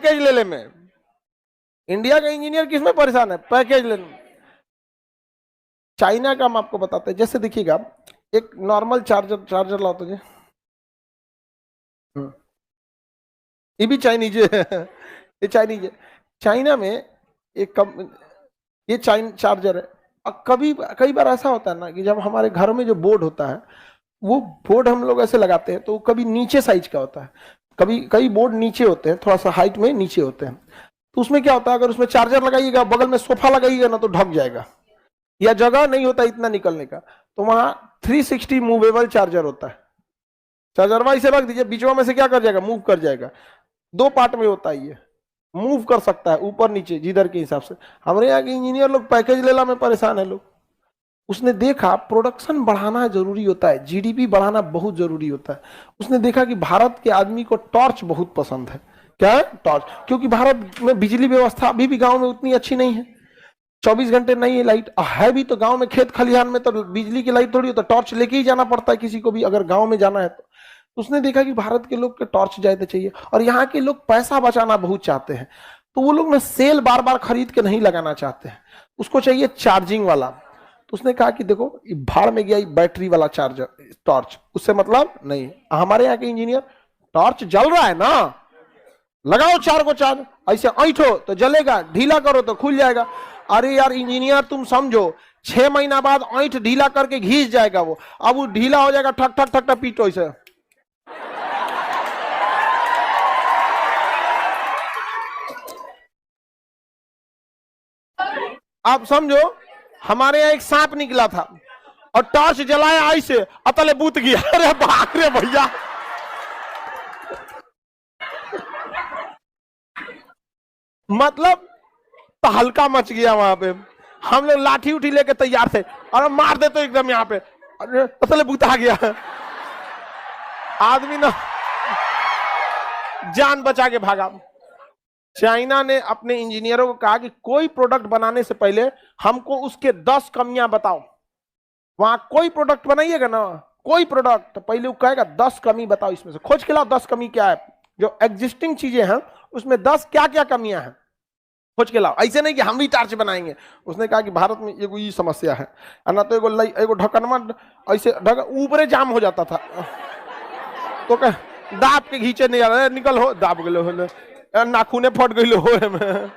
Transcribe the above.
Package ले ले में। इंडिया का इंजीनियर किस में परेशान है? पैकेज लेने में। चाइना का हम आपको बताते हैं, जैसे देखिएगा एक नॉर्मल चार्जर लाओ तो जी, ये भी चाइनीज है ये चाइनीज है। चाइना में एक ये चार्जर है। और कई बार ऐसा होता है ना कि जब हमारे घर में जो बोर्ड होता है, वो बोर्ड हम लोग ऐसे लगाते हैं तो कभी नीचे साइज का होता है, कई बोर्ड नीचे होते हैं, थोड़ा सा हाइट में नीचे होते हैं। तो उसमें क्या होता है, अगर उसमें चार्जर लगाइएगा, बगल में सोफा लगाइएगा ना, तो ढक जाएगा, या जगह नहीं होता इतना निकलने का। तो वहां 360 मूवेबल चार्जर होता है। चार्जर इसे रख दीजिए, बीचों में से क्या कर जाएगा, मूव कर जाएगा। 2 पार्ट में होता है, ये मूव कर सकता है ऊपर नीचे जिधर के हिसाब से। हमारे यहाँ के इंजीनियर लोग पैकेज लेला में परेशान है लोग। उसने देखा प्रोडक्शन बढ़ाना जरूरी होता है, जीडीपी बढ़ाना बहुत जरूरी होता है। उसने देखा कि भारत के आदमी को टॉर्च बहुत पसंद है। क्या है? टॉर्च। क्योंकि भारत में बिजली व्यवस्था अभी भी गांव में उतनी अच्छी नहीं है, 24 घंटे नहीं है लाइट है भी। तो गांव में खेत खलिहान में तो बिजली की लाइट थोड़ी हो, तो टॉर्च लेके ही जाना पड़ता है किसी को भी अगर गांव में जाना है तो। उसने देखा कि भारत के लोग के टॉर्च ज्यादा चाहिए, और यहाँ के लोग पैसा बचाना बहुत चाहते हैं। तो वो लोग ना सेल बार बार खरीद के नहीं लगाना चाहते हैं, उसको चाहिए चार्जिंग वाला। तो उसने कहा कि देखो भाड़ में गया बैटरी वाला चार्जर टॉर्च, उससे मतलब नहीं। हमारे यहाँ के इंजीनियर, टॉर्च जल रहा है ना, लगाओ 4 को चार्ज, ऐसे ऐठो तो जलेगा, ढीला करो तो खुल जाएगा। अरे यार इंजीनियर तुम समझो, 6 महीना बाद ऐठ ढीला करके घिस जाएगा वो, अब वो ढीला हो जाएगा, ठक ठक ठक ठक पीटो इसे। आप समझो, हमारे यहाँ एक सांप निकला था और टॉर्च जलाया ऐसे, अतले बूत गया। अरे बाप रे भैया, मतलब तहलका मच गया वहां पे। हम लोग लाठी उठी लेके तैयार थे, और मार दे तो एकदम यहाँ पे, अरे अतले बूत आ गया। आदमी ना जान बचा के भागा। चाइना ने अपने इंजीनियरों को कहा कि कोई प्रोडक्ट बनाने से पहले हमको उसके 10 कमियां बताओ। वहां कोई प्रोडक्ट बनाइएगा ना, कोई प्रोडक्ट, तो पहले वो कहेगा 10 कमी बताओ, इसमें से खोज के लाओ 10 कमी क्या है, जो एग्जिस्टिंग चीजें हैं उसमें 10 क्या क्या कमियां हैं, खोज के लाओ। ऐसे नहीं कि हम भी टार्च बनाएंगे। उसने कहा कि भारत में एगो ये समस्या है, ना तो एगो ढकनमा ऐसे ऊपरे जाम हो जाता था, तो दाब के घींचे नहीं आ रहा, निकल हो दाब गए, नाखूने फट गई हो में।